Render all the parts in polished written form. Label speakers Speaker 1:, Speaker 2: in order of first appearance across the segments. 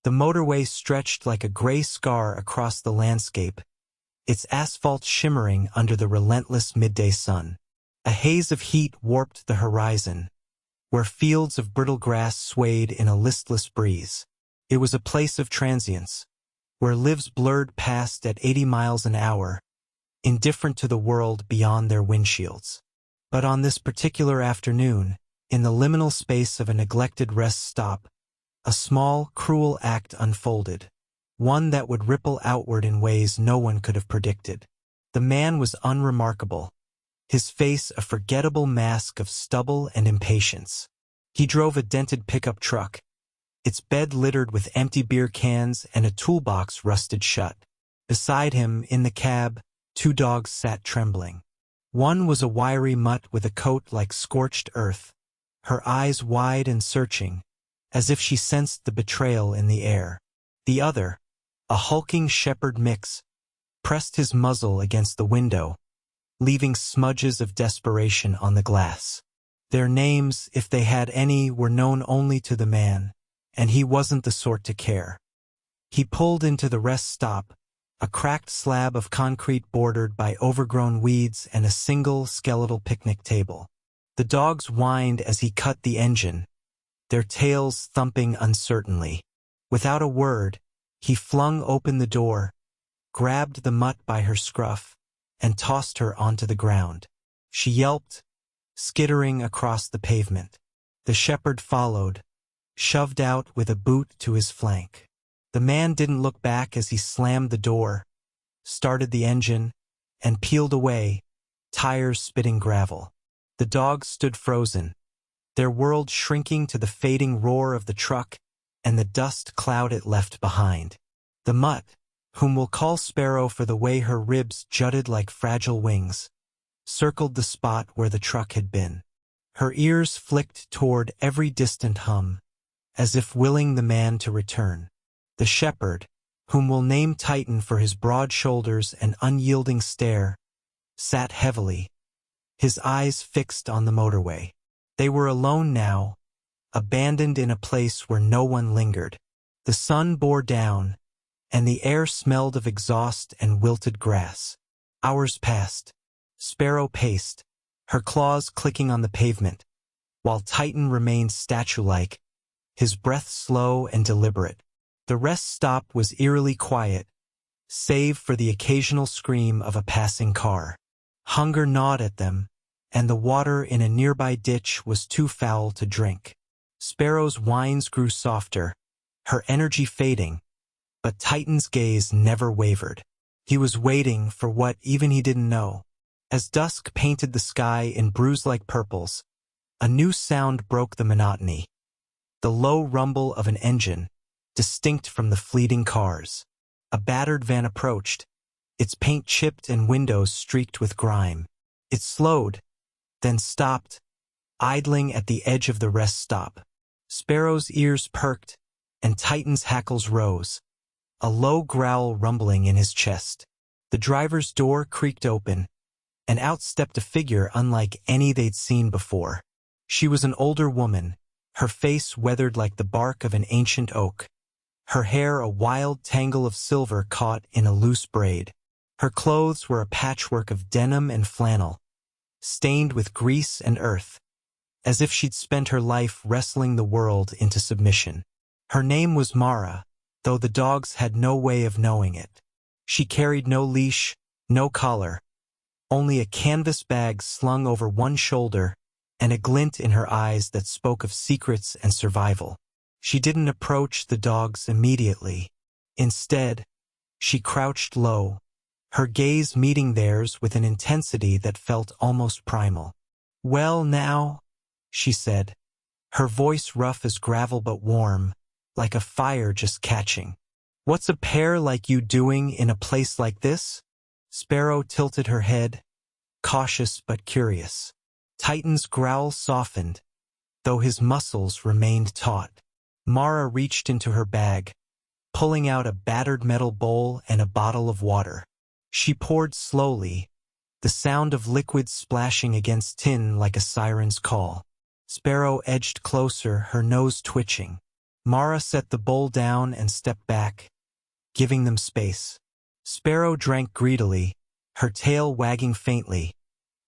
Speaker 1: The motorway stretched like a gray scar across the landscape, its asphalt shimmering under the relentless midday sun. A haze of heat warped the horizon, where fields of brittle grass swayed in a listless breeze. It was a place of transience, where lives blurred past at 80 miles an hour, indifferent to the world beyond their windshields. But on this particular afternoon, in the liminal space of a neglected rest stop, a small, cruel act unfolded, one that would ripple outward in ways no one could have predicted. The man was unremarkable, his face a forgettable mask of stubble and impatience. He drove a dented pickup truck, its bed littered with empty beer cans and a toolbox rusted shut. Beside him, in the cab, 2 dogs sat trembling. One was a wiry mutt with a coat like scorched earth, her eyes wide and searching, as if she sensed the betrayal in the air. The other, a hulking shepherd mix, pressed his muzzle against the window, leaving smudges of desperation on the glass. Their names, if they had any, were known only to the man, and he wasn't the sort to care. He pulled into the rest stop, a cracked slab of concrete bordered by overgrown weeds and a single skeletal picnic table. The dogs whined as he cut the engine, their tails thumping uncertainly. Without a word, he flung open the door, grabbed the mutt by her scruff, and tossed her onto the ground. She yelped, skittering across the pavement. The shepherd followed, shoved out with a boot to his flank. The man didn't look back as he slammed the door, started the engine, and peeled away, tires spitting gravel. The dogs stood frozen, their world shrinking to the fading roar of the truck and the dust cloud it left behind. The mutt, whom we'll call Sparrow for the way her ribs jutted like fragile wings, circled the spot where the truck had been. Her ears flicked toward every distant hum, as if willing the man to return. The shepherd, whom we'll name Titan for his broad shoulders and unyielding stare, sat heavily, his eyes fixed on the motorway. They were alone now, abandoned in a place where no one lingered. The sun bore down, and the air smelled of exhaust and wilted grass. Hours passed. Sparrow paced, her claws clicking on the pavement, while Titan remained statue-like, his breath slow and deliberate. The rest stop was eerily quiet, save for the occasional scream of a passing car. Hunger gnawed at them, and the water in a nearby ditch was too foul to drink. Sparrow's whines grew softer, her energy fading, but Titan's gaze never wavered. He was waiting for what even he didn't know. As dusk painted the sky in bruise-like purples, a new sound broke the monotony. The low rumble of an engine, distinct from the fleeting cars. A battered van approached, its paint chipped and windows streaked with grime. It slowed, then stopped, idling at the edge of the rest stop. Sparrow's ears perked, and Titan's hackles rose, a low growl rumbling in his chest. The driver's door creaked open, and out stepped a figure unlike any they'd seen before. She was an older woman, her face weathered like the bark of an ancient oak, her hair a wild tangle of silver caught in a loose braid. Her clothes were a patchwork of denim and flannel, stained with grease and earth, as if she'd spent her life wrestling the world into submission. Her name was Mara, though the dogs had no way of knowing it. She carried no leash, no collar, only a canvas bag slung over one shoulder and a glint in her eyes that spoke of secrets and survival. She didn't approach the dogs immediately. Instead, she crouched low, her gaze meeting theirs with an intensity that felt almost primal. "Well now," she said, her voice rough as gravel but warm, like a fire just catching. "What's a pair like you doing in a place like this?" Sparrow tilted her head, cautious but curious. Titan's growl softened, though his muscles remained taut. Mara reached into her bag, pulling out a battered metal bowl and a bottle of water. She poured slowly, the sound of liquid splashing against tin like a siren's call. Sparrow edged closer, her nose twitching. Mara set the bowl down and stepped back, giving them space. Sparrow drank greedily, her tail wagging faintly,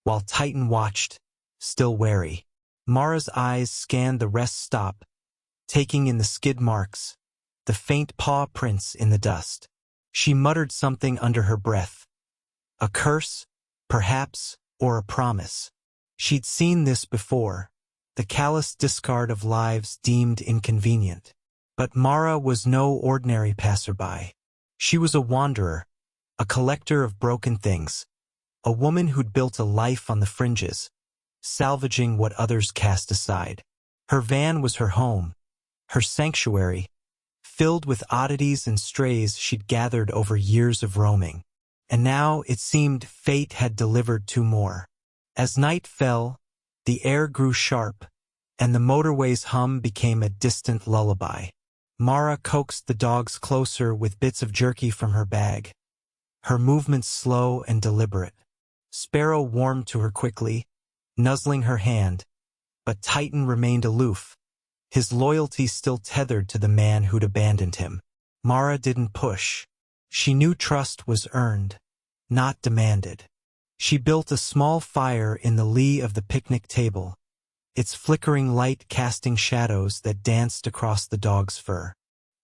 Speaker 1: while Titan watched, still wary. Mara's eyes scanned the rest stop, taking in the skid marks, the faint paw prints in the dust. She muttered something under her breath. A curse, perhaps, or a promise. She'd seen this before, the callous discard of lives deemed inconvenient. But Mara was no ordinary passerby. She was a wanderer, a collector of broken things, a woman who'd built a life on the fringes, salvaging what others cast aside. Her van was her home, her sanctuary, filled with oddities and strays she'd gathered over years of roaming. And now it seemed fate had delivered two more. As night fell, the air grew sharp, and the motorway's hum became a distant lullaby. Mara coaxed the dogs closer with bits of jerky from her bag, her movements slow and deliberate. Sparrow warmed to her quickly, nuzzling her hand, but Titan remained aloof, his loyalty still tethered to the man who'd abandoned him. Mara didn't push. She knew trust was earned, not demanded. She built a small fire in the lee of the picnic table, its flickering light casting shadows that danced across the dog's fur.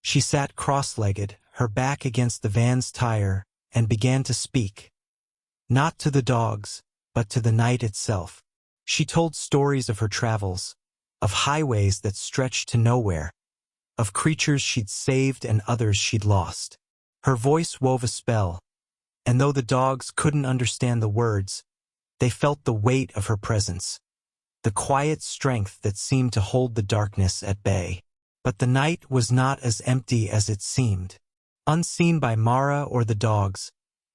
Speaker 1: She sat cross-legged, her back against the van's tire, and began to speak. Not to the dogs, but to the night itself. She told stories of her travels, of highways that stretched to nowhere, of creatures she'd saved and others she'd lost. Her voice wove a spell, and though the dogs couldn't understand the words, they felt the weight of her presence, the quiet strength that seemed to hold the darkness at bay. But the night was not as empty as it seemed. Unseen by Mara or the dogs,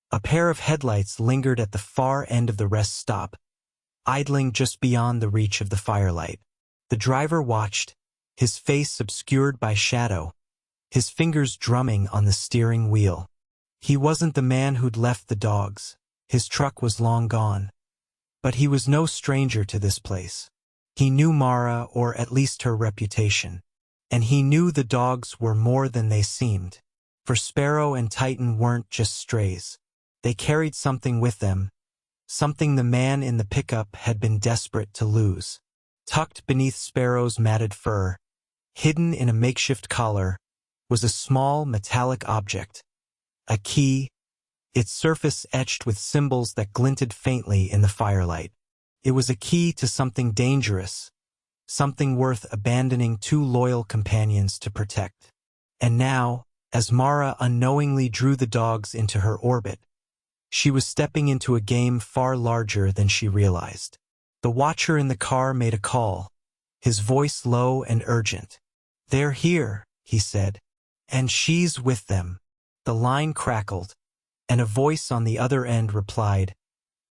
Speaker 1: a pair of headlights lingered at the far end of the rest stop, idling just beyond the reach of the firelight. The driver watched, his face obscured by shadow, his fingers drumming on the steering wheel. He wasn't the man who'd left the dogs. His truck was long gone. But he was no stranger to this place. He knew Mara, or at least her reputation. And he knew the dogs were more than they seemed. For Sparrow and Titan weren't just strays. They carried something with them, something the man in the pickup had been desperate to lose. Tucked beneath Sparrow's matted fur, hidden in a makeshift collar, was a small metallic object. A key, its surface etched with symbols that glinted faintly in the firelight. It was a key to something dangerous, something worth abandoning two loyal companions to protect. And now, as Mara unknowingly drew the dogs into her orbit, she was stepping into a game far larger than she realized. The watcher in the car made a call, his voice low and urgent. "They're here," he said, "and she's with them." The line crackled, and a voice on the other end replied,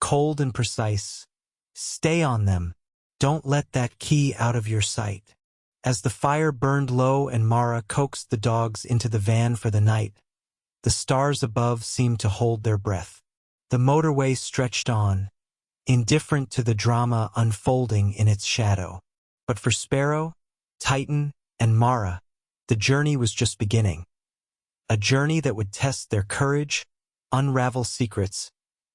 Speaker 1: cold and precise, "Stay on them. Don't let that key out of your sight." As the fire burned low and Mara coaxed the dogs into the van for the night, the stars above seemed to hold their breath. The motorway stretched on, indifferent to the drama unfolding in its shadow. But for Sparrow, Titan, and Mara, the journey was just beginning. A journey that would test their courage, unravel secrets,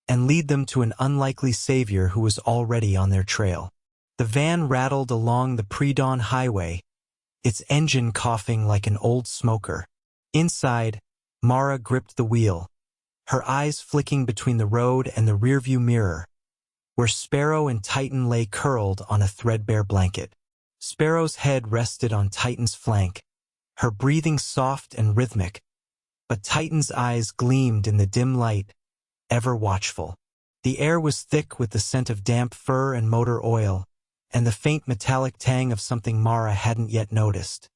Speaker 1: and lead them to an unlikely savior who was already on their trail. The van rattled along the pre-dawn highway, its engine coughing like an old smoker. Inside, Mara gripped the wheel, her eyes flicking between the road and the rearview mirror, where Sparrow and Titan lay curled on a threadbare blanket. Sparrow's head rested on Titan's flank, her breathing soft and rhythmic, but Titan's eyes gleamed in the dim light, ever watchful. The air was thick with the scent of damp fur and motor oil, and the faint metallic tang of something Mara hadn't yet noticed.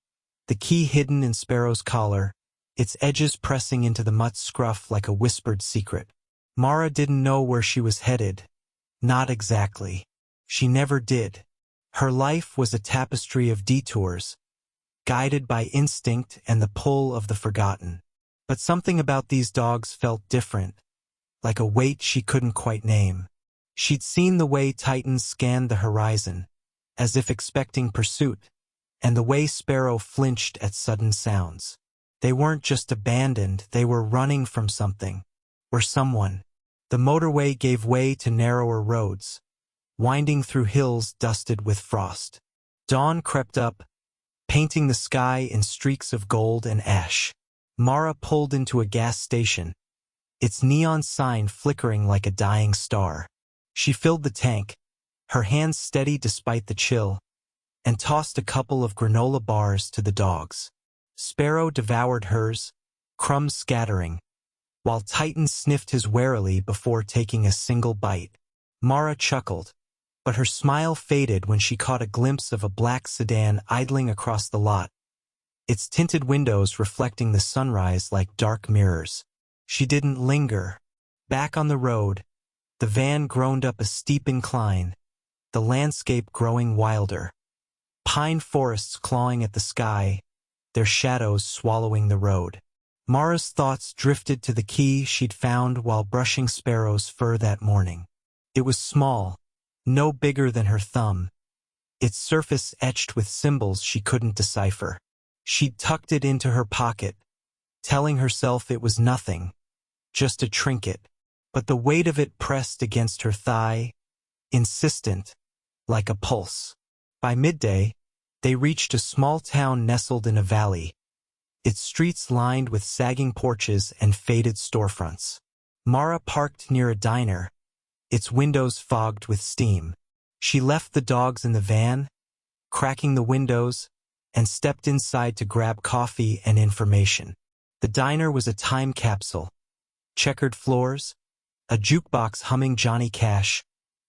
Speaker 1: The key hidden in Sparrow's collar, its edges pressing into the mutt's scruff like a whispered secret. Mara didn't know where she was headed. Not exactly. She never did. Her life was a tapestry of detours, guided by instinct and the pull of the forgotten. But something about these dogs felt different, like a weight she couldn't quite name. She'd seen the way Titan scanned the horizon, as if expecting pursuit, and the way Sparrow flinched at sudden sounds. They weren't just abandoned, they were running from something, or someone. The motorway gave way to narrower roads, winding through hills dusted with frost. Dawn crept up, painting the sky in streaks of gold and ash. Mara pulled into a gas station, its neon sign flickering like a dying star. She filled the tank, her hands steady despite the chill, and tossed a couple of granola bars to the dogs. Sparrow devoured hers, crumbs scattering, while Titan sniffed his warily before taking a single bite. Mara chuckled, but her smile faded when she caught a glimpse of a black sedan idling across the lot, its tinted windows reflecting the sunrise like dark mirrors. She didn't linger. Back on the road, the van groaned up a steep incline, the landscape growing wilder. Pine forests clawing at the sky, their shadows swallowing the road. Mara's thoughts drifted to the key she'd found while brushing Sparrow's fur that morning. It was small, no bigger than her thumb, its surface etched with symbols she couldn't decipher. She'd tucked it into her pocket, telling herself it was nothing, just a trinket, but the weight of it pressed against her thigh, insistent, like a pulse. By midday, they reached a small town nestled in a valley, its streets lined with sagging porches and faded storefronts. Mara parked near a diner, its windows fogged with steam. She left the dogs in the van, cracking the windows, and stepped inside to grab coffee and information. The diner was a time capsule. Checkered floors, a jukebox humming Johnny Cash,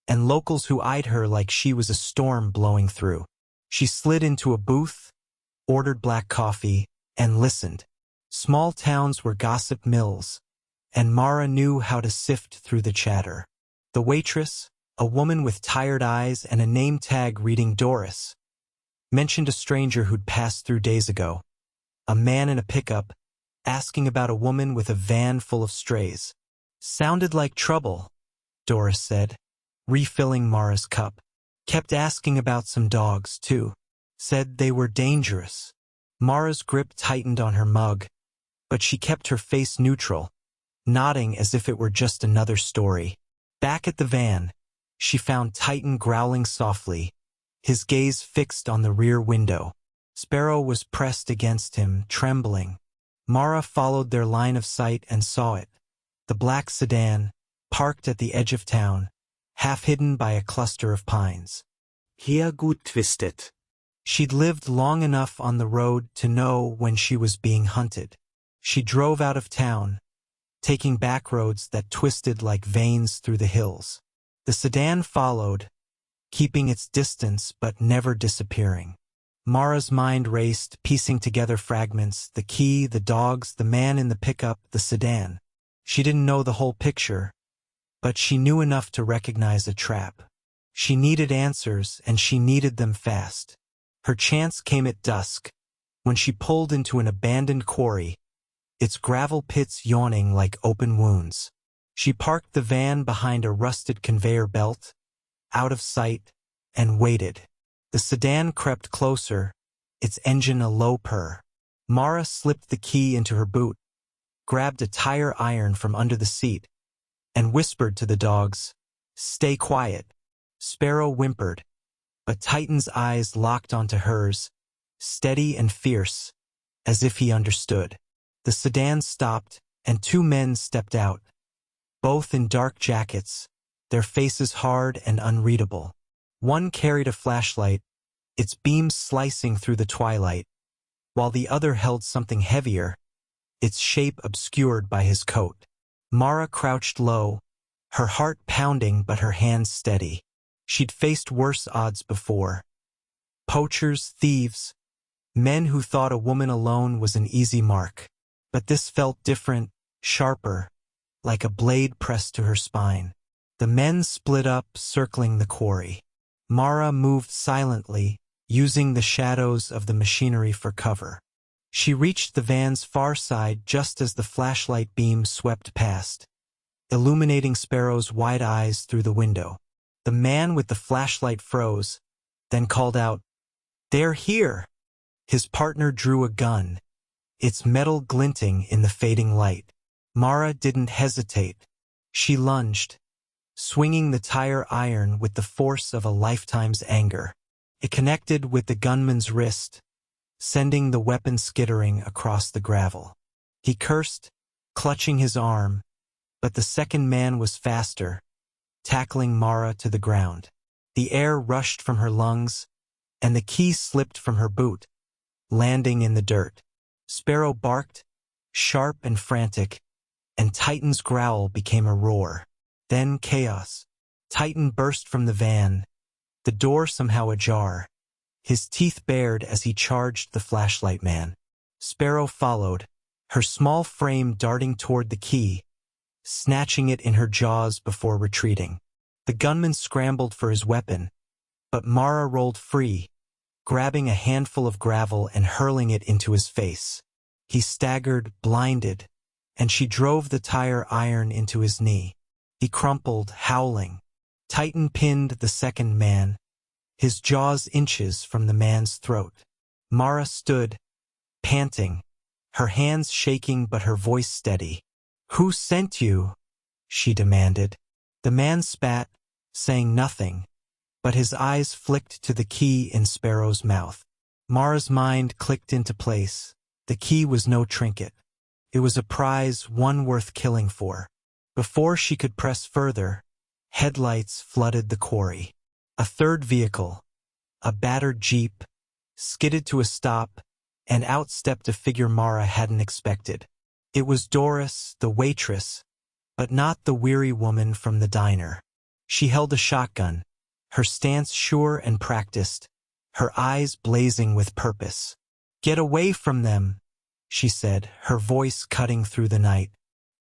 Speaker 1: and locals who eyed her like she was a storm blowing through. She slid into a booth, ordered black coffee, and listened. Small towns were gossip mills, and Mara knew how to sift through the chatter. The waitress, a woman with tired eyes and a name tag reading Doris, mentioned a stranger who'd passed through days ago. A man in a pickup, asking about a woman with a van full of strays. Sounded like trouble, Doris said, refilling Mara's cup. Kept asking about some dogs, too. Said they were dangerous. Mara's grip tightened on her mug, but she kept her face neutral, nodding as if it were just another story. Back at the van, she found Titan growling softly, his gaze fixed on the rear window. Sparrow was pressed against him, trembling. Mara followed their line of sight and saw it. The black sedan, parked at the edge of town, half hidden by a cluster of pines. Hier gut twisted. She'd lived long enough on the road to know when she was being hunted. She drove out of town, taking back roads that twisted like veins through the hills. The sedan followed, keeping its distance but never disappearing. Mara's mind raced, piecing together fragments, the key, the dogs, the man in the pickup, the sedan. She didn't know the whole picture, but she knew enough to recognize a trap. She needed answers, and she needed them fast. Her chance came at dusk, when she pulled into an abandoned quarry, its gravel pits yawning like open wounds. She parked the van behind a rusted conveyor belt, out of sight, and waited. The sedan crept closer, its engine a low purr. Mara slipped the key into her boot, grabbed a tire iron from under the seat, and whispered to the dogs, "Stay quiet." Sparrow whimpered, but Titan's eyes locked onto hers, steady and fierce, as if he understood. The sedan stopped, and two men stepped out, both in dark jackets, their faces hard and unreadable. One carried a flashlight, its beams slicing through the twilight, while the other held something heavier, its shape obscured by his coat. Mara crouched low, her heart pounding but her hands steady. She'd faced worse odds before. Poachers, thieves, men who thought a woman alone was an easy mark. But this felt different, sharper, like a blade pressed to her spine. The men split up, circling the quarry. Mara moved silently, using the shadows of the machinery for cover. She reached the van's far side just as the flashlight beam swept past, illuminating Sparrow's wide eyes through the window. The man with the flashlight froze, then called out, "They're here!" His partner drew a gun, its metal glinting in the fading light. Mara didn't hesitate. She lunged, swinging the tire iron with the force of a lifetime's anger. It connected with the gunman's wrist, sending the weapon skittering across the gravel. He cursed, clutching his arm, but the second man was faster, tackling Mara to the ground. The air rushed from her lungs, and the key slipped from her boot, landing in the dirt. Sparrow barked, sharp and frantic, and Titan's growl became a roar. Then chaos. Titan burst from the van, the door somehow ajar, his teeth bared as he charged the flashlight man. Sparrow followed, her small frame darting toward the key, snatching it in her jaws before retreating. The gunman scrambled for his weapon, but Mara rolled free, grabbing a handful of gravel and hurling it into his face. He staggered, blinded, and she drove the tire iron into his knee. He crumpled, howling. Titan pinned the second man, his jaws inches from the man's throat. Mara stood, panting, her hands shaking but her voice steady. "Who sent you?" she demanded. The man spat, saying nothing, but his eyes flicked to the key in Sparrow's mouth. Mara's mind clicked into place. The key was no trinket. It was a prize, one worth killing for. Before she could press further, headlights flooded the quarry. A third vehicle, a battered jeep, skidded to a stop, and out stepped a figure Mara hadn't expected. It was Doris, the waitress, but not the weary woman from the diner. She held a shotgun, her stance sure and practiced, her eyes blazing with purpose. "Get away from them," she said, her voice cutting through the night.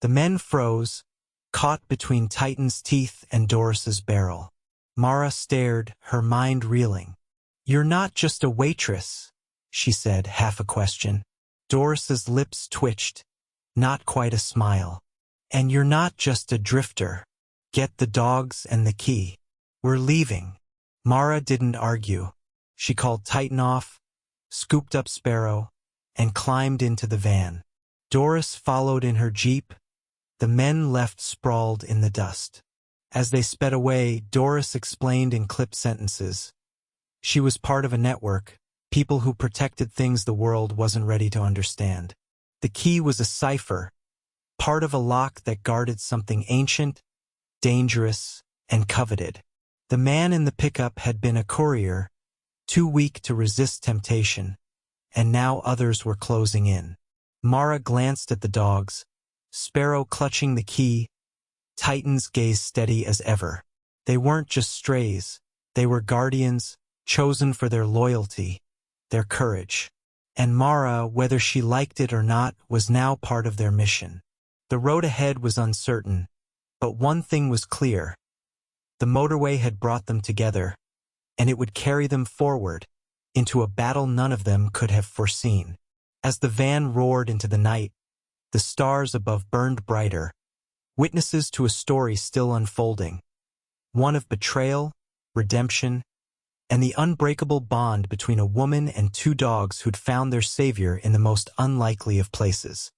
Speaker 1: The men froze, caught between Titan's teeth and Doris's barrel. Mara stared, her mind reeling. "You're not just a waitress," she said, half a question. Doris's lips twitched, not quite a smile. "And you're not just a drifter. Get the dogs and the key. We're leaving." Mara didn't argue. She called Titan off, scooped up Sparrow, and climbed into the van. Doris followed in her jeep. The men left sprawled in the dust. As they sped away, Doris explained in clipped sentences. She was part of a network, people who protected things the world wasn't ready to understand. The key was a cipher, part of a lock that guarded something ancient, dangerous, and coveted. The man in the pickup had been a courier, too weak to resist temptation, and now others were closing in. Mara glanced at the dogs, Sparrow clutching the key, Titan's gaze steady as ever. They weren't just strays, they were guardians, chosen for their loyalty, their courage. And Mara, whether she liked it or not, was now part of their mission. The road ahead was uncertain, but one thing was clear. The motorway had brought them together, and it would carry them forward, into a battle none of them could have foreseen. As the van roared into the night, the stars above burned brighter, witnesses to a story still unfolding, one of betrayal, redemption, and the unbreakable bond between a woman and two dogs who'd found their savior in the most unlikely of places.